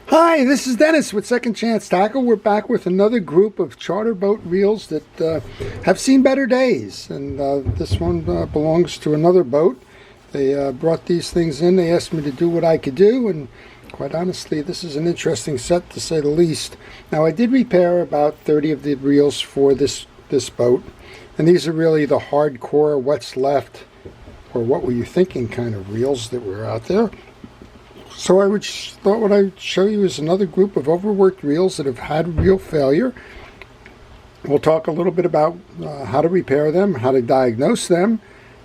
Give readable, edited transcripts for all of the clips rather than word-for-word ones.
Hi, this is Dennis with Second Chance Tackle. We're back with another group of charter boat reels that have seen better days. And this one belongs to another boat. They brought these things in. They asked me to do what I could do. And quite honestly, this is an interesting set to say the least. Now, I did repair about 30 of the reels for this boat. And these are really the hardcore what's left or what were you thinking kind of reels that were out there. So I thought what I'd show you is another group of overworked reels that have had reel failure. We'll talk a little bit about how to repair them, how to diagnose them,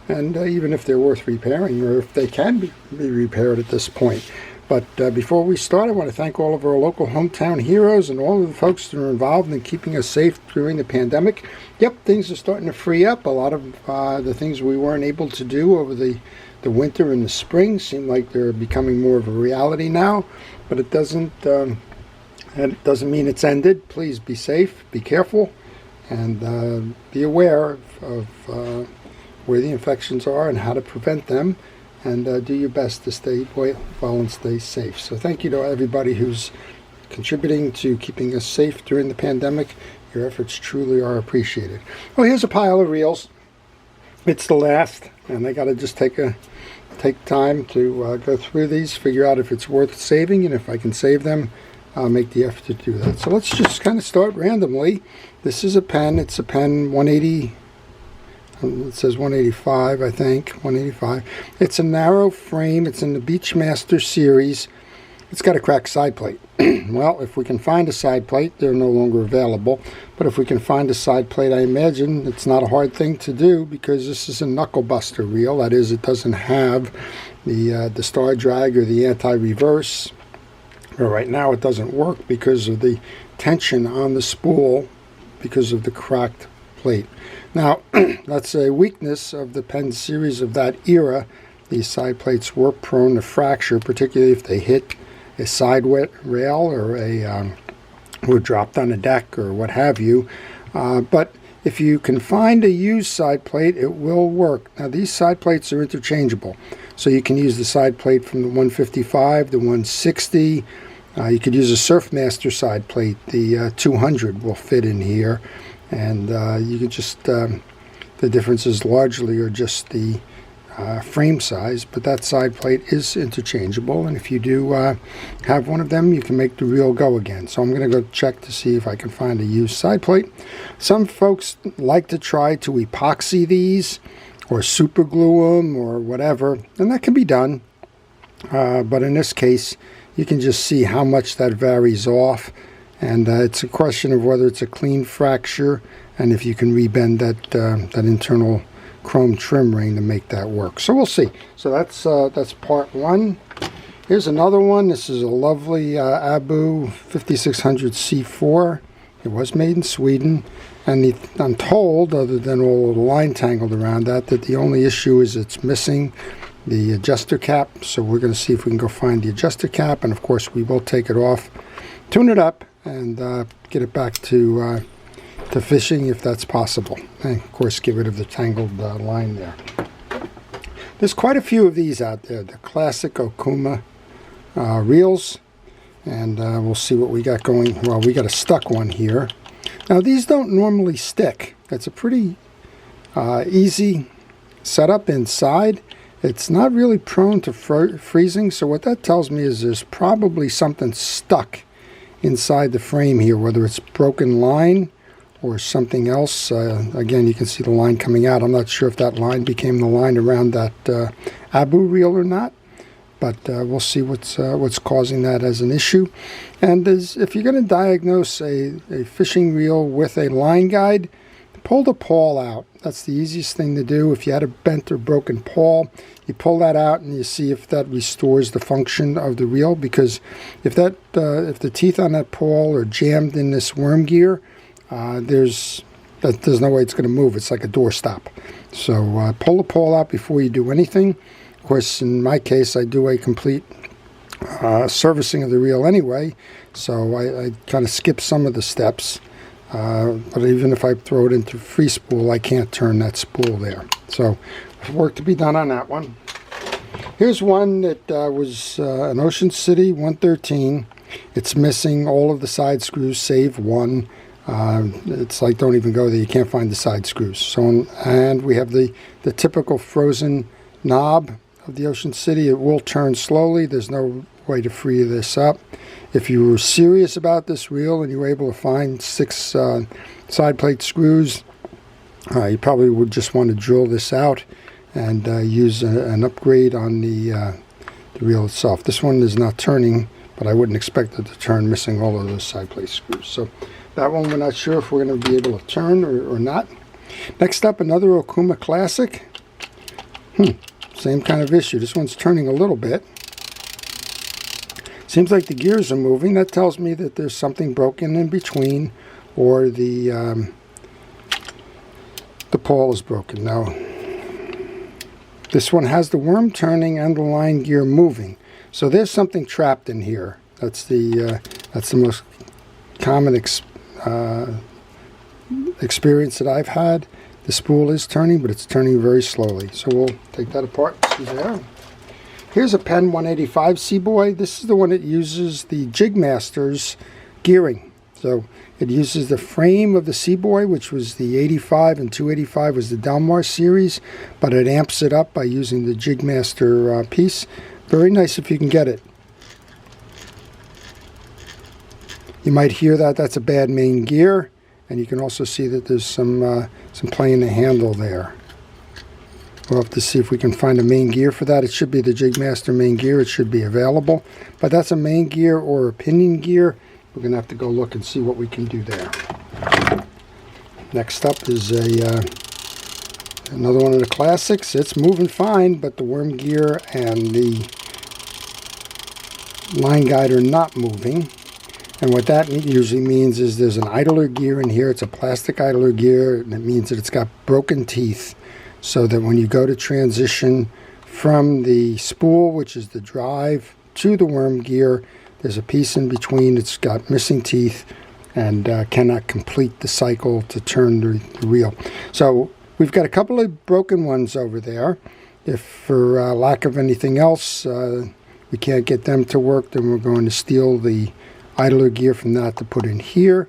and even if they're worth repairing or if they can be repaired at this point. But before we start, I want to thank all of our local hometown heroes and all of the folks that are involved in keeping us safe during the pandemic. Yep, things are starting to free up. A lot of the things we weren't able to do over the winter and the spring seem like they're becoming more of a reality now, but it doesn't mean it's ended. Please be safe, be careful, and be aware of where the infections are and how to prevent them, and do your best to stay well and stay safe. So thank you to everybody who's contributing to keeping us safe during the pandemic. Your efforts truly are appreciated. Oh, here's a pile of reels. It's the last, and I got to just take time to go through these, figure out if it's worth saving, and if I can save them, I'll make the effort to do that. So let's just kind of start randomly. This is a pen. It's a pen 180. It says 185, I think. 185. It's a narrow frame. It's in the Beachmaster series. It's got a cracked side plate. Well, if we can find a side plate, they're no longer available. But if we can find a side plate, I imagine it's not a hard thing to do because this is a knuckle buster reel. That is, it doesn't have the star drag or the anti-reverse. But right now it doesn't work because of the tension on the spool because of the cracked plate. Now, that's a weakness of the pen series of that era. These side plates were prone to fracture, particularly if they hit a side rail or were dropped on a deck or what have you. But if you can find a used side plate, it will work. Now, these side plates are interchangeable. So you can use the side plate from the 155, the 160. You could use a Surfmaster side plate. The 200 will fit in here. And you could just, the differences largely are just the frame size, but that side plate is interchangeable, and if you do have one of them, you can make the reel go again. So I'm going to go check to see if I can find a used side plate. Some folks like to try to epoxy these or super glue them or whatever, and that can be done, but in this case you can just see how much that varies off, and it's a question of whether it's a clean fracture and if you can rebend that internal chrome trim ring to make that work. So we'll see. So that's part one. Here's another one. This is a lovely Abu 5600 C4. It was made in Sweden, and I'm told, other than all the line tangled around that the only issue is it's missing the adjuster cap. So we're going to see if we can go find the adjuster cap, and of course we will take it off, tune it up, and get it back to fishing if that's possible, and of course get rid of the tangled line there. There's quite a few of these out there, the classic Okuma reels, and we'll see what we got going. Well, we got a stuck one here. Now, these don't normally stick. It's a pretty easy setup inside. It's not really prone to freezing, so what that tells me is there's probably something stuck inside the frame here, whether it's broken line or something else. Again, you can see the line coming out. I'm not sure if that line became the line around that Abu reel or not, but we'll see what's causing that as an issue. And if you're going to diagnose a fishing reel with a line guide, pull the pawl out. That's the easiest thing to do. If you had a bent or broken pawl, you pull that out and you see if that restores the function of the reel, because if the teeth on that pawl are jammed in this worm gear, there's no way it's going to move. It's like a doorstop. So pull the pawl out before you do anything. Of course, in my case, I do a complete servicing of the reel anyway, so I kind of skip some of the steps. But even if I throw it into free spool, I can't turn that spool there. So work to be done on that one. Here's one that was an Ocean City 113. It's missing all of the side screws save one. It's like don't even go there, you can't find the side screws. So, and we have the typical frozen knob of the Ocean City. It will turn slowly. There's no way to free this up. If you were serious about this reel and you were able to find 6 side plate screws, you probably would just want to drill this out and use an upgrade on the reel itself. This one is not turning, but I wouldn't expect it to turn missing all of those side plate screws. So that one we're not sure if we're going to be able to turn or not. Next up, another Okuma Classic. Same kind of issue. This one's turning a little bit. Seems like the gears are moving. That tells me that there's something broken in between, or the pawl is broken. Now, this one has the worm turning and the line gear moving. So there's something trapped in here. That's the most common experience that I've had. The spool is turning, but it's turning very slowly. So we'll take that apart. See there. Here's a Pen 185 Seaboy. This is the one that uses the Jigmaster's gearing. So it uses the frame of the Seaboy, which was the 85, and 285 was the Delmar series, but it amps it up by using the Jigmaster piece. Very nice if you can get it. You might hear that that's a bad main gear, and you can also see that there's some play in the handle there. We'll have to see if we can find a main gear for that. It should be the Jigmaster main gear. It should be available. But that's a main gear or a pinion gear. We're going to have to go look and see what we can do there. Next up is another one of the classics. It's moving fine, but the worm gear and the line guide are not moving. And what that usually means is there's an idler gear in here. It's a plastic idler gear, and it means that it's got broken teeth, so that when you go to transition from the spool, which is the drive, to the worm gear, there's a piece in between. It's got missing teeth and cannot complete the cycle to turn the reel. So we've got a couple of broken ones over there. If for lack of anything else we can't get them to work, then we're going to steal the idler gear from that to put in here.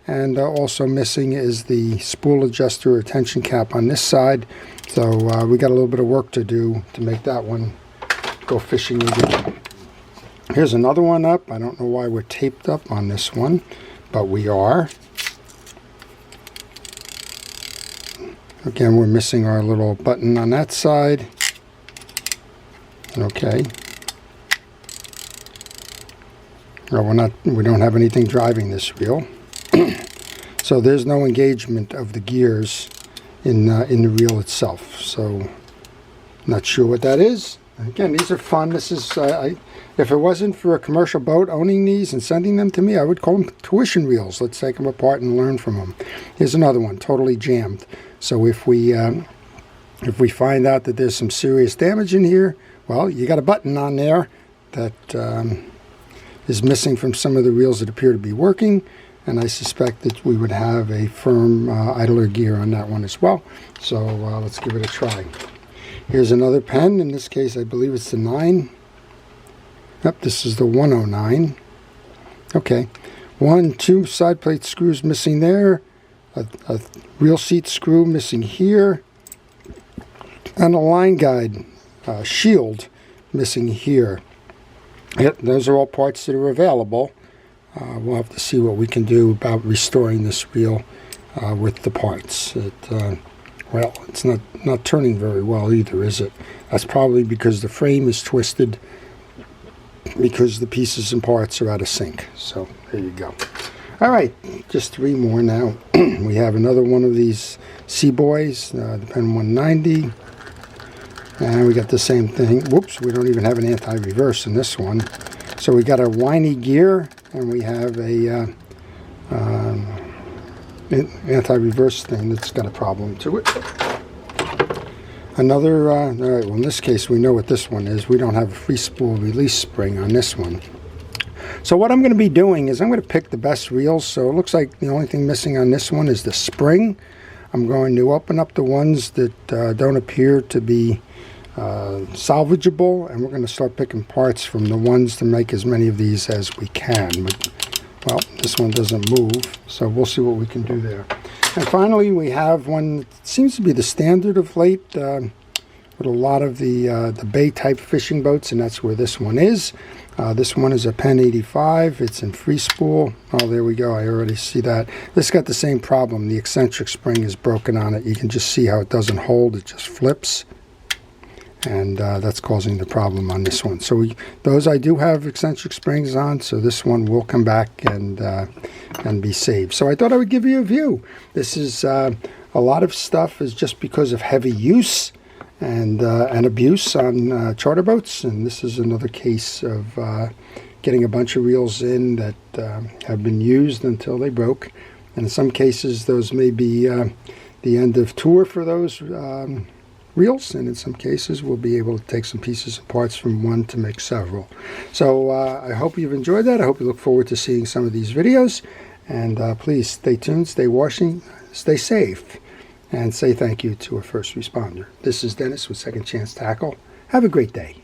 And also missing is the spool adjuster or tension cap on this side. So we got a little bit of work to do to make that one go fishing again. Here's another one up. I don't know why we're taped up on this one, but we are. Again, we're missing our little button on that side. Okay. Well, we don't have anything driving this reel. So there's no engagement of the gears in the reel itself. So not sure what that is. Again, these are fun. This is if it wasn't for a commercial boat owning these and sending them to me, I would call them tuition reels. Let's take them apart and learn from them. Here's another one, totally jammed. So if we find out that there's some serious damage in here, well, you got a button on there that is missing from some of the reels that appear to be working, and I suspect that we would have a firm idler gear on that one as well. So let's give it a try. Here's another pen. In this case, I believe it's the 9. Yep, this is the 109. Okay, 2 side plate screws missing there, a reel seat screw missing here, and a line guide shield missing here. Yep, those are all parts that are available. We'll have to see what we can do about restoring this reel with the parts. Well, it's not turning very well either, is it? That's probably because the frame is twisted, because the pieces and parts are out of sync. So there you go. All right, just 3 more now. We have another one of these Seaboys, the Pen 190. And we got the same thing. Whoops, we don't even have an anti-reverse in this one. So we got a whiny gear, and we have a anti-reverse thing that's got a problem to it. Another, all right, well in this case we know what this one is. We don't have a free spool release spring on this one. So what I'm going to be doing is I'm going to pick the best reels. So it looks like the only thing missing on this one is the spring. I'm going to open up the ones that don't appear to be salvageable, and we're going to start picking parts from the ones to make as many of these as we can. But, well, this one doesn't move, so we'll see what we can do there. And finally, we have one that seems to be the standard of late with a lot of the bay type fishing boats, and that's where this one is. This one is a Pen 85. It's in free spool. Oh, there we go. I already see that. This got the same problem. The eccentric spring is broken on it. You can just see how it doesn't hold. It just flips. And that's causing the problem on this one. So those I do have eccentric springs on, so this one will come back and be saved. So I thought I would give you a view. This is a lot of stuff is just because of heavy use and abuse on charter boats, and this is another case of getting a bunch of reels in that have been used until they broke. And in some cases, those may be the end of tour for those reels, and in some cases we'll be able to take some pieces and parts from one to make several. So I hope you've enjoyed that. I hope you look forward to seeing some of these videos, and please stay tuned, stay washing, stay safe, and say thank you to a first responder. This is Dennis with Second Chance Tackle. Have a great day.